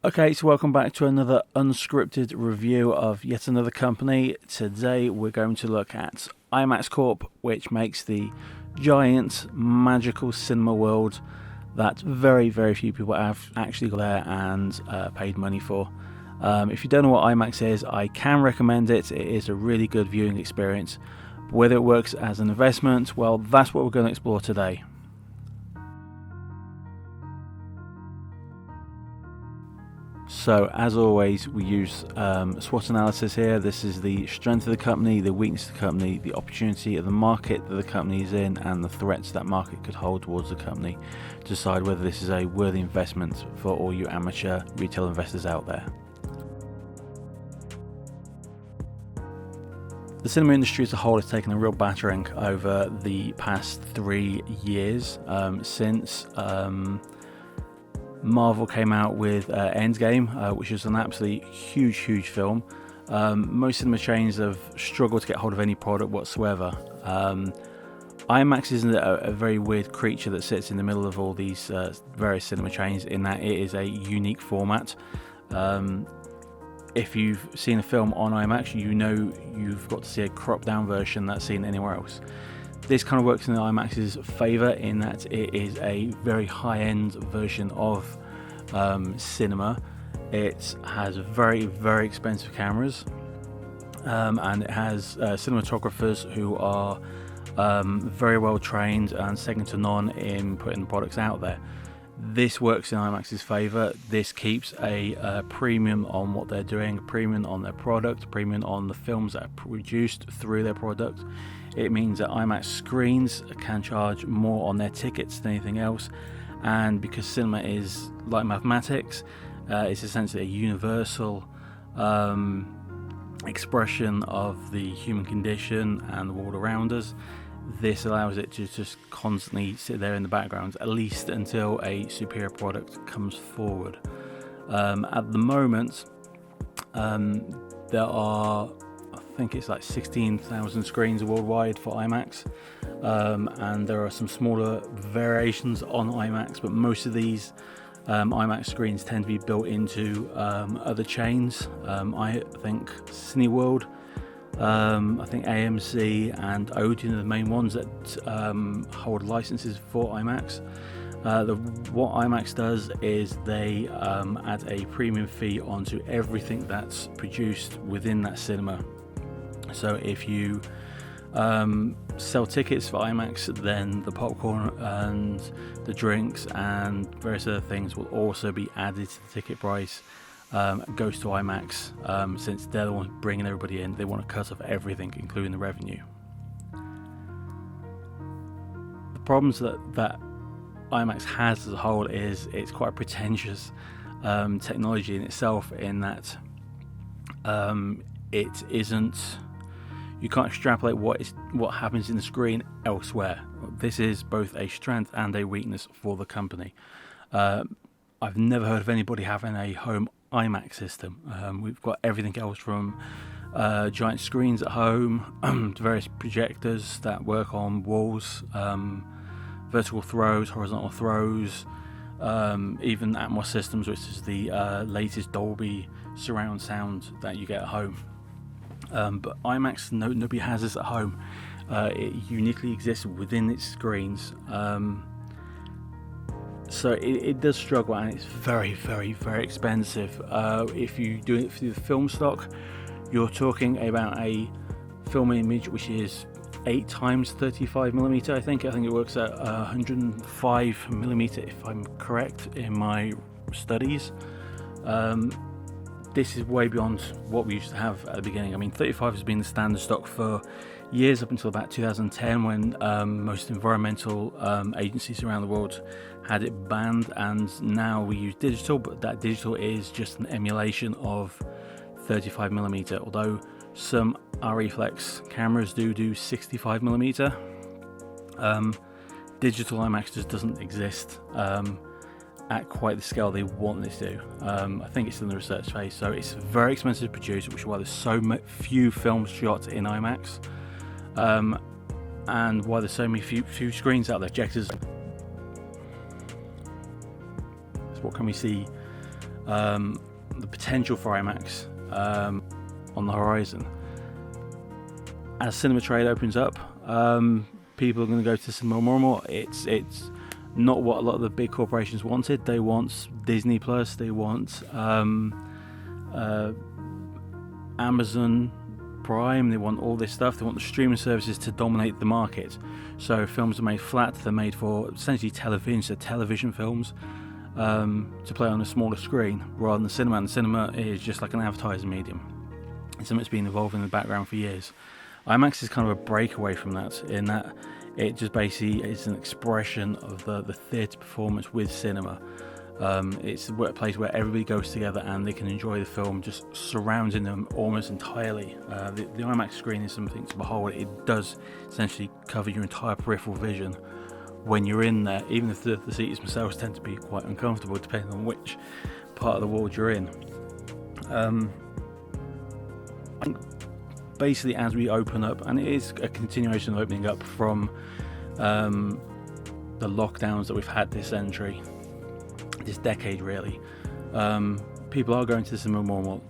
Okay, so welcome back to another unscripted review of yet another company. Today we're going to look at Imax Corp, which makes the giant magical cinema world that very few people have actually got there and paid money for. If you don't know what IMAX is, I can recommend it. It is a really good viewing experience. Whether it works as an investment, well, that's what we're going to explore today. So, as always, we use SWOT analysis here. This is the strength of the company, the weakness of the company, the opportunity of the market that the company is in, and the threats that market could hold towards the company to decide whether this is a worthy investment for all you amateur retail investors out there. The cinema industry as a whole has taken a real battering over the past 3 years since Marvel came out with Endgame, which is an absolutely huge film. Most cinema chains have struggled to get hold of any product whatsoever. IMAX is a very weird creature that sits in the middle of all these various cinema chains, in that it is a unique format. If you've seen a film on IMAX, you know you've got to see a cropped down version that's seen anywhere else. This kind of works in the IMAX's favour in that it is a very high-end version of cinema. It has very expensive cameras, and it has cinematographers who are very well trained and second to none in putting the products out there. This works in IMAX's favour. This keeps a premium on what they're doing, a premium on their product, a premium on the films that are produced through their product. It means that IMAX screens can charge more on their tickets than anything else, and because cinema is like mathematics, it's essentially a universal expression of the human condition and the world around us. This allows it to just constantly sit there in the background, at least until a superior product comes forward. At the moment, there are, I think it's like 16,000 screens worldwide for IMAX, and there are some smaller variations on IMAX, but most of these IMAX screens tend to be built into other chains. I think Cineworld, I think AMC and Odeon are the main ones that hold licenses for IMAX. What IMAX does is they add a premium fee onto everything that's produced within that cinema. So if you sell tickets for IMAX, then the popcorn and the drinks and various other things will also be added to the ticket price. Goes to IMAX, since they're the ones bringing everybody in. They want to cut off everything, including the revenue. The problems that IMAX has as a whole is it's quite a pretentious technology in itself, in that it isn't. You can't extrapolate what happens in the screen elsewhere. This is both a strength and a weakness for the company. I've never heard of anybody having a home IMAX system. We've got everything else from giant screens at home to various projectors that work on walls, vertical throws, horizontal throws, even Atmos systems, which is the latest Dolby surround sound that you get at home. But IMAX, nobody has this at home. It uniquely exists within its screens. So it does struggle, and it's very expensive. If you do it through the film stock, you're talking about a film image which is 8 times 35mm. I think it works at 105mm, if I'm correct in my studies. This is way beyond what we used to have at the beginning. I mean, 35 has been the standard stock for years, up until about 2010, when most environmental agencies around the world had it banned, and now we use digital, but that digital is just an emulation of 35mm, although some Reflex cameras do 65mm. Digital IMAX just doesn't exist at quite the scale they want this to. I think it's in the research phase, so it's very expensive to produce, which is why there's so few films shot in IMAX, and why there's so many few screens out there. Projectors. So what can we see the potential for IMAX on the horizon. As cinema trade opens up, people are going to go to cinema more and more. It's not what a lot of the big corporations wanted. They want Disney Plus, they want Amazon Prime, they want all this stuff. They want the streaming services to dominate the market. So films are made flat, they're made for essentially television, so television films, to play on a smaller screen rather than cinema. And cinema is just like an advertising medium. It's something that's been evolving in the background for years. IMAX is kind of a breakaway from that, in that it just basically is an expression of the theatre performance with cinema. It's a place where everybody goes together and they can enjoy the film just surrounding them almost entirely. The IMAX screen is something to behold. It does essentially cover your entire peripheral vision when you're in there, even if the seats themselves tend to be quite uncomfortable depending on which part of the world you're in. I think basically as we open up, and it is a continuation of opening up from the lockdowns that we've had this decade really, people are going to the cinema more and more.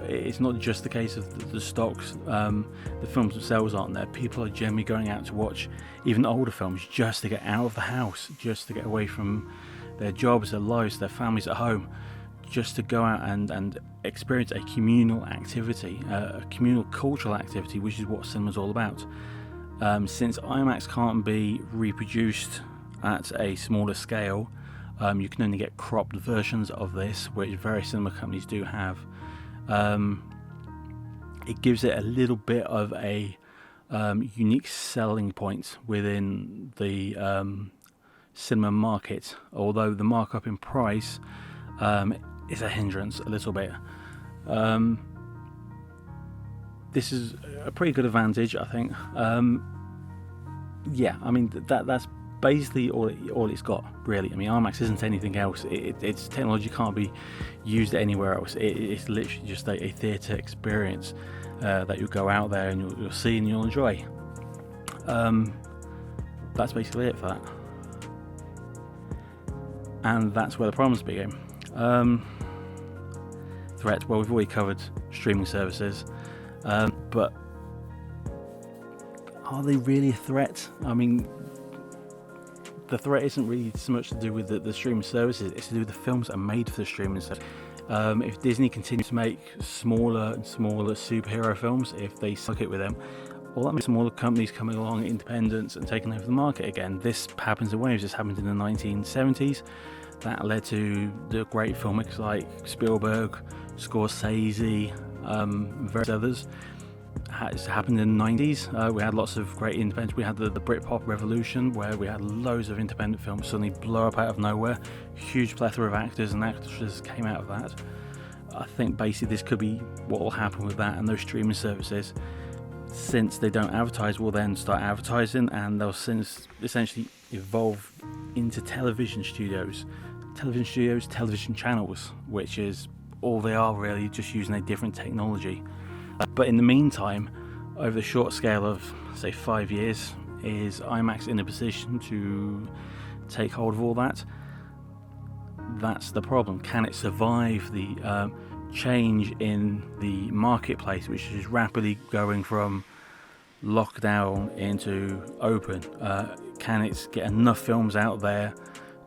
It's not just the case of the stocks, the films themselves aren't there. People are generally going out to watch even older films just to get out of the house, just to get away from their jobs, their lives, their families at home, just to go out and experience a communal activity, a communal cultural activity, which is what cinema's all about. Since IMAX can't be reproduced at a smaller scale, you can only get cropped versions of this, which various cinema companies do have. It gives it a little bit of a unique selling point within the cinema market, although the markup in price is a hindrance a little bit. This is a pretty good advantage, I think. That's basically all it's got, really. I mean, IMAX isn't anything else. Its technology can't be used anywhere else. It's literally just a theatre experience that you'll go out there and you'll see and you'll enjoy. That's basically it for that. And that's where the problems begin. Threat, well, we've already covered streaming services, but are they really a threat? I mean, the threat isn't really so much to do with the streaming services, it's to do with the films that are made for the streaming services. If Disney continues to make smaller and smaller superhero films, if they suck it with them, well, that means smaller companies coming along, independents, and taking over the market again. This happens in waves. This happened in the 1970s. That led to the great filmmakers like Spielberg, Scorsese, various others. It's happened in the 90s. We had lots of great independents. We had the Britpop revolution, where we had loads of independent films suddenly blow up out of nowhere. Huge plethora of actors and actresses came out of that. I think basically this could be what will happen with that, and those streaming services, since they don't advertise, will then start advertising, and they'll essentially evolve into television studios, television channels, which is all they are really, just using a different technology. But in the meantime, over the short scale of say 5 years, is IMAX in a position to take hold of all that? That's the problem. Can it survive the change in the marketplace, which is rapidly going from lockdown into open? Can it get enough films out there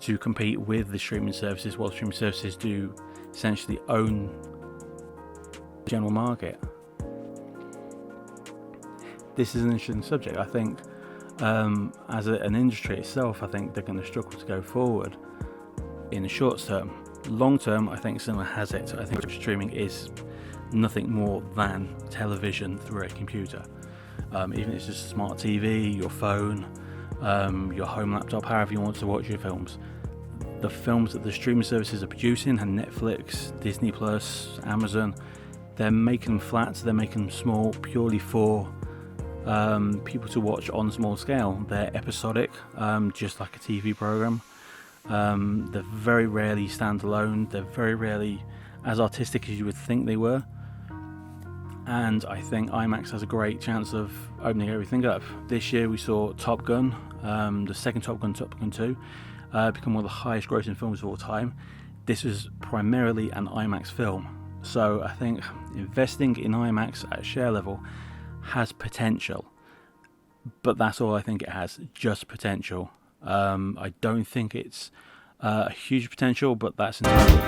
to compete with the streaming services, while streaming services do essentially own the general market? This is an interesting subject. I think as an industry itself, I think they're going to struggle to go forward in the short term. Long term, I think cinema has it. I think streaming is nothing more than television through a computer. Even if it's just a smart TV, your phone, your home laptop, however you want to watch your films. The films that the streaming services are producing, and Netflix, Disney Plus, Amazon, they're making them flat, they're making them small, purely for people to watch on a small scale. They're episodic, just like a TV program. They're very rarely standalone. They're very rarely as artistic as you would think they were. And I think IMAX has a great chance of opening everything up. This year we saw Top Gun, the second Top Gun 2, become one of the highest grossing films of all time. this is primarily an Imax film. So I think investing in Imax at share level has potential, but that's all I think it has, just potential. I don't think it's a huge potential, but that's entirely